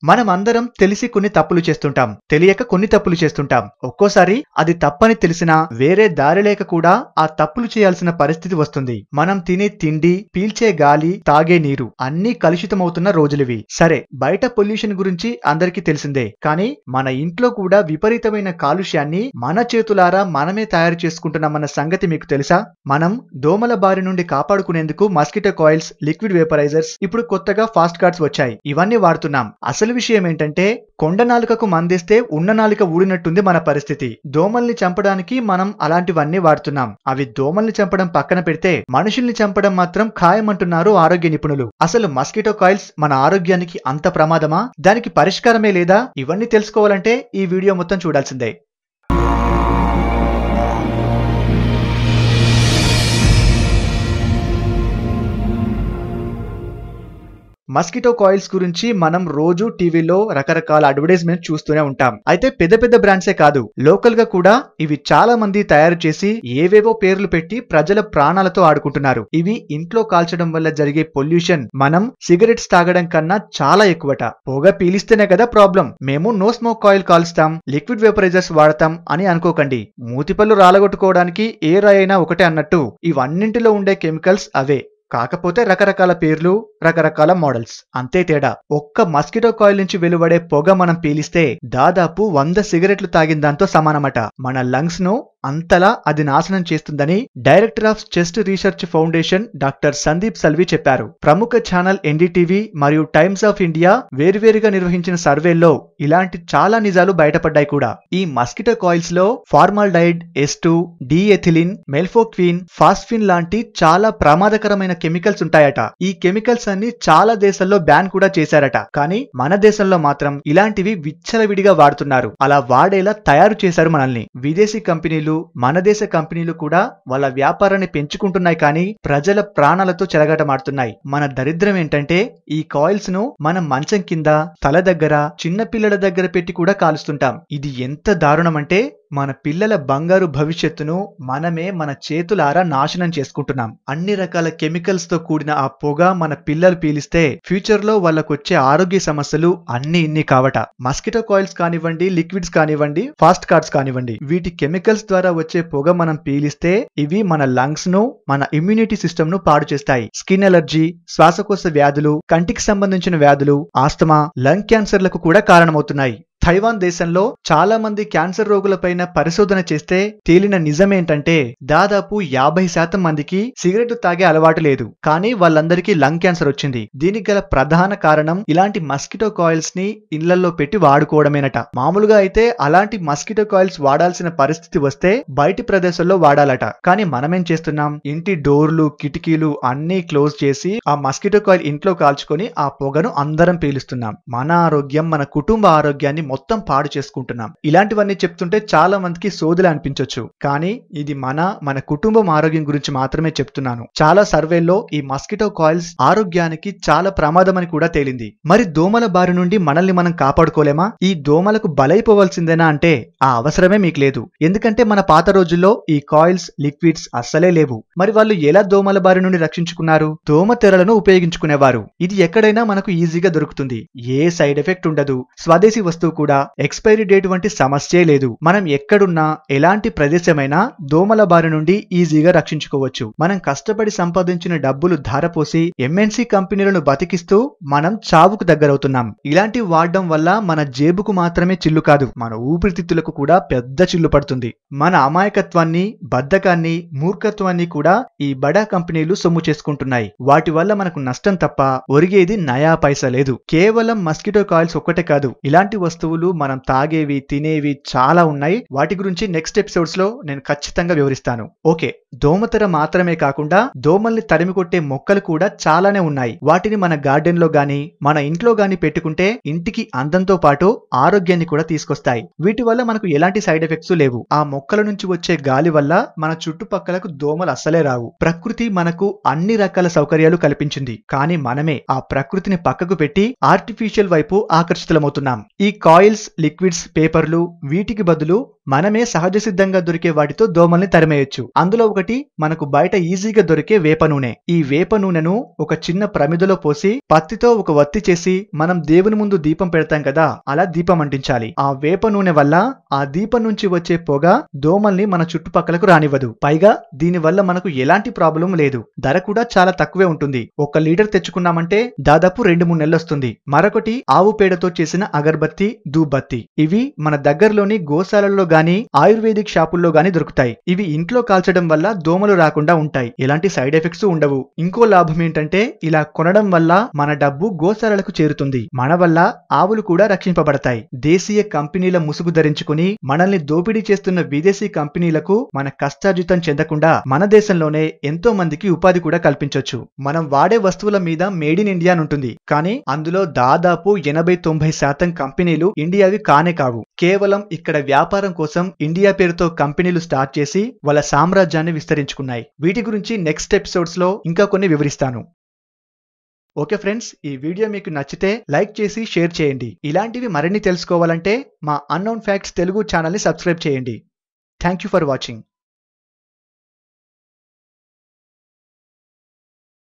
మనం అందరం తెలిసి కొన్ని తప్పులు చేస్తుంటాం, తెలియక కొన్ని తప్పులు చేస్తుంటాం. ఒక్కోసారి అది తప్పని తెలిసినా వేరే దారి లేక కూడా ఆ తప్పులు చేయాల్సిన పరిస్థితి వస్తుంది. మనం తినే తిండి, పీల్చే గాలి, తాగే నీరు అన్నీ కలుషితమవుతున్న రోజులివి. సరే, బయట పొల్యూషన్ గురించి అందరికీ తెలిసిందే, కానీ మన ఇంట్లో కూడా విపరీతమైన కాలుష్యాన్ని మన చేతులారా మనమే తయారు చేసుకుంటున్నామన్న సంగతి మీకు తెలుసా? మనం దోమల బారి నుండి కాపాడుకునేందుకు మస్కిటో కాయిల్స్, లిక్విడ్ వేపరైజర్స్, ఇప్పుడు కొత్తగా ఫాస్ట్ కార్డ్స్ వచ్చాయి. ఇవన్నీ వాడుతున్నాం. అసలు విషయం ఏంటంటే, కొండ నాలుకకు మందేస్తే ఉన్న నాలుక ఊడినట్టుంది మన పరిస్థితి. దోమల్ని చంపడానికి మనం అలాంటివన్నీ వాడుతున్నాం. అవి దోమల్ని చంపడం పక్కన పెడితే మనుషుల్ని చంపడం మాత్రం ఖాయమంటున్నారు ఆరోగ్య నిపుణులు. అసలు మస్కిటో కాయిల్స్ మన ఆరోగ్యానికి అంత ప్రమాదమా? దానికి పరిష్కారమే లేదా? ఇవన్నీ తెలుసుకోవాలంటే ఈ వీడియో మొత్తం చూడాల్సిందే. మస్కిటో కాయిల్స్ గురించి మనం రోజు టీవీలో రకరకాల అడ్వర్టైజ్మెంట్ చూస్తూనే ఉంటాం. అయితే పెద్ద పెద్ద బ్రాండ్సే కాదు, లోకల్ గా కూడా ఇవి చాలా మంది తయారు చేసి ఏవేవో పేర్లు పెట్టి ప్రజల ప్రాణాలతో ఆడుకుంటున్నారు. ఇవి ఇంట్లో కాల్చడం వల్ల జరిగే పొల్యూషన్ మనం సిగరెట్స్ తాగడం కన్నా చాలా ఎక్కువట. పొగ పీలిస్తేనే కదా ప్రాబ్లం. మేము no smoke coil కాల్స్తాం, liquid vaporisers వాడతాం అని అనుకోకండి. మూతిపళ్ళు రాలగొట్టుకోవడానికి ఏ రాయైనా ఒకటే అన్నట్టు ఇవన్నింటిలో ఉండే కెమికల్స్ అవే. కాకపోతే రకరకాల పేర్లు, రకరకాల మోడల్స్, అంతే తేడా. ఒక్క మస్కిటో కాయిల్ నుంచి వెలువడే పొగ మనం పీలిస్తే దాదాపు 100 సిగరెట్లు తాగిన దాంతో సమానమట. మన లంగ్స్ ను అంతలా అది నాశనం చేస్తుందని director of chest research foundation doctor Sandeep Salvi చెప్పారు. ప్రముఖ ఛానల్ ఎన్డీటీవీ మరియు టైమ్స్ ఆఫ్ ఇండియా వేరువేరుగా నిర్వహించిన సర్వేల్లో ఇలాంటి చాలా నిజాలు బయటపడ్డాయి కూడా. ఈ మస్కిటో కాయిల్స్ లో ఫార్మాల్డైడ్, S2, డిఎథిలిన్, మెల్ఫోక్విన్, ఫాస్ఫిన్ లాంటి చాలా ప్రమాదకరమైన కెమికల్స్ ఉంటాయట. ఈ కెమికల్స్ అన్ని చాలా దేశాల్లో బ్యాన్ కూడా చేశారట. కానీ మన దేశంలో మాత్రం ఇలాంటివి విచ్చలవిడిగా వాడుతున్నారు. అలా వాడేలా తయారు చేశారు మనల్ని. విదేశీ కంపెనీలు, మన దేశ కంపెనీలు కూడా వాళ్ళ వ్యాపారాన్ని పెంచుకుంటున్నాయి, కానీ ప్రజల ప్రాణాలతో చెలగాటమాడుతున్నాయి. మన దరిద్రం ఏంటంటే, ఈ కాయిల్స్ ను మనం మంచం కింద, తల దగ్గర, చిన్న పిల్లల దగ్గర పెట్టి కూడా కాలుస్తుంటాం. ఇది ఎంత దారుణం అంటే, మన పిల్లల బంగారు భవిష్యత్తును మనమే మన చేతులారా నాశనం చేసుకుంటున్నాం. అన్ని రకాల కెమికల్స్ తో కూడిన ఆ పొగ మన పిల్లలు పీలిస్తే ఫ్యూచర్ లో వాళ్ళకొచ్చే ఆరోగ్య సమస్యలు అన్ని ఇన్ని కావట. మస్కిటో కాయిల్స్ కానివ్వండి, లిక్విడ్స్ కానివ్వండి, ఫాస్ట్ కార్డ్స్ కానివ్వండి, వీటి కెమికల్స్ ద్వారా వచ్చే పొగ మనం పీలిస్తే ఇవి మన లంగ్స్ ను, మన ఇమ్యూనిటీ సిస్టమ్ ను పాడు చేస్తాయి. స్కిన్ ఎలర్జీ, శ్వాసకోశ వ్యాధులు, కంటికి సంబంధించిన వ్యాధులు, ఆస్తమా, లంగ్ క్యాన్సర్లకు కూడా కారణమవుతున్నాయి. తైవాన్ దేశంలో చాలా మంది క్యాన్సర్ రోగులపైన పరిశోధన చేస్తే తేలిన నిజమేంటంటే, దాదాపు 50% మందికి సిగరెట్ తాగే అలవాటు లేదు, కానీ వాళ్ళందరికీ లంగ్ క్యాన్సర్ వచ్చింది. దీనికి గల ప్రధాన కారణం ఇలాంటి మస్కిటో కాయిల్స్ ని ఇళ్లలో పెట్టి వాడుకోవడమేనట. మామూలుగా అయితే అలాంటి మస్కిటో కాయిల్స్ వాడాల్సిన పరిస్థితి వస్తే బయటి ప్రదేశాల్లో వాడాలట. కానీ మనమేం చేస్తున్నాం, ఇంటి డోర్లు, కిటికీలు అన్నీ క్లోజ్ చేసి ఆ మస్కిటో కాయిల్ ఇంట్లో కాల్చుకొని ఆ పొగను అందరం పీలుస్తున్నాం. మన ఆరోగ్యం, మన కుటుంబ ఆరోగ్యాన్ని మొత్తం పాడు చేసుకుంటున్నాం. ఇలాంటివన్నీ చెప్తుంటే చాలా మందికి సోదులు అనిపించొచ్చు, కానీ ఇది మన కుటుంబం ఆరోగ్యం గురించి మాత్రమే చెప్తున్నాను. చాలా సర్వేల్లో ఈ మస్కిటో కాయిల్స్ ఆరోగ్యానికి చాలా ప్రమాదమని కూడా తేలింది. మరి దోమల బారి నుండి మనల్ని మనం కాపాడుకోలేమా? ఈ దోమలకు బలైపోవాల్సిందేనా అంటే ఆ అవసరమే మీకు లేదు. ఎందుకంటే మన పాత రోజుల్లో ఈ కాయిల్స్, లిక్విడ్స్ అస్సలే లేవు. మరి వాళ్ళు ఎలా దోమల బారి నుండి రక్షించుకున్నారు? దోమ తెరలను ఉపయోగించుకునేవారు. ఇది ఎక్కడైనా మనకు ఈజీగా దొరుకుతుంది. ఏ సైడ్ ఎఫెక్ట్ ఉండదు. స్వదేశీ వస్తువు కూడా, ఎక్స్పైరీ డేట్ వంటి సమస్యే లేదు. మనం ఎక్కడున్నా, ఎలాంటి ప్రదేశమైనా దోమల బారి నుండి ఈజీగా రక్షించుకోవచ్చు. మనం కష్టపడి సంపాదించిన డబ్బులు ధారపోసి ఎంఎన్సీ కంపెనీలను బతికిస్తూ మనం చావుకు దగ్గరవుతున్నాం. ఇలాంటివి వాడడం వల్ల మన జేబుకు మాత్రమే చిల్లు కాదు, మన ఊపిరితిత్తులకు కూడా పెద్ద చిల్లు పడుతుంది. మన అమాయకత్వాన్ని, బద్ధకాన్ని, మూర్ఖత్వాన్ని కూడా ఈ బడా కంపెనీలు సొమ్ము చేసుకుంటున్నాయి. వాటి వల్ల మనకు నష్టం తప్ప ఒరిగేది నయా పైసా లేదు. కేవలం మస్కిటో కాయిల్స్ ఒక్కటే కాదు, ఇలాంటి వస్తువులు మనం తాగేవి, తినేవి చాలా ఉన్నాయి. వాటి గురించి నెక్స్ట్ ఎపిసోడ్స్ లో నేను ఖచ్చితంగా వివరిస్తాను. ఓకే, దోమతెర మాత్రమే కాకుండా దోమల్ని తరిమి కొట్టే మొక్కలు కూడా చాలానే ఉన్నాయి. వాటిని మన గార్డెన్ లో గాని, మన ఇంట్లో గాని పెట్టుకుంటే ఇంటికి అందంతో పాటు ఆరోగ్యాన్ని కూడా తీసుకొస్తాయి. వీటి వల్ల మనకు ఎలాంటి సైడ్ ఎఫెక్ట్స్ లేవు. ఆ మొక్కల నుంచి వచ్చే గాలి వల్ల మన చుట్టుపక్కలకు దోమలు అస్సలే రావు. ప్రకృతి మనకు అన్ని రకాల సౌకర్యాలు కల్పించింది, కానీ మనమే ఆ ప్రకృతిని పక్కకు పెట్టి ఆర్టిఫిషియల్ వైపు ఆకర్షితులమవుతున్నాం. ఈ కాయిల్ ఆయిల్స్, లిక్విడ్స్, పేపర్లు వీటికి బదులు మనమే సహజ సిద్ధంగా దొరికే వాటితో దోమల్ని తరిమేయొచ్చు. అందులో ఒకటి మనకు బయట ఈజీగా దొరికే వేప నూనె. ఈ వేప నూనెను ఒక చిన్న ప్రమిదలో పోసి పత్తితో ఒక వత్తి చేసి మనం దేవుని ముందు దీపం పెడతాం కదా, అలా దీపం అంటించాలి. ఆ వేప నూనె వల్ల ఆ దీపం నుంచి వచ్చే పొగ దోమల్ని మన చుట్టుపక్కలకు రానివ్వదు. పైగా దీని వల్ల మనకు ఎలాంటి ప్రాబ్లం లేదు. ధర కూడా చాలా తక్కువే ఉంటుంది. 1 లీటర్ తెచ్చుకున్నామంటే దాదాపు 2-3 నెలలు వస్తుంది. మరొకటి ఆవు పేడతో చేసిన అగర్బత్తి, ధూపబత్తి. ఇవి మన దగ్గరలోని గోశాలల్లో గానీ ఆయుర్వేదిక్ షాపుల్లో గానీ దొరుకుతాయి. ఇవి ఇంట్లో కాల్చడం వల్ల దోమలు రాకుండా ఉంటాయి. ఎలాంటి సైడ్ ఎఫెక్ట్స్ ఉండవు. ఇంకో లాభం ఏంటంటే ఇలా కొనడం వల్ల మన డబ్బు గోశాలలకు చేరుతుంది. మన వల్ల ఆవులు కూడా రక్షింపబడతాయి. దేశీయ కంపెనీల ముసుగు ధరించుకుని మనల్ని దోపిడీ చేస్తున్న విదేశీ కంపెనీలకు మన కష్టార్జితం చెందకుండా మన దేశంలోనే ఎంతో మందికి ఉపాధి కూడా కల్పించొచ్చు. మనం వాడే వస్తువుల మీద మేడ్ ఇన్ ఇండియా ఉంటుంది. కానీ అందులో దాదాపు 80-90% కంపెనీలు ఇండియావి కానే కావు. కేవలం ఇక్కడ వ్యాపారం కోసం ఇండియా పేరుతో కంపెనీలు స్టార్ట్ చేసి వాళ్ళ సామ్రాజ్యాన్ని విస్తరించుకున్నాయి. వీటి గురించి నెక్స్ట్ ఎపిసోడ్స్ లో ఇంకా కొన్ని వివరిస్తాను. ఓకే ఫ్రెండ్స్, ఈ వీడియో మీకు నచ్చితే లైక్ చేసి షేర్ చేయండి. ఇలాంటివి మరిన్ని తెలుసుకోవాలంటే మా అన్నోన్ ఫ్యాక్ట్స్ తెలుగు ఛానల్ని సబ్స్క్రైబ్ చేయండి. Thank you for watching.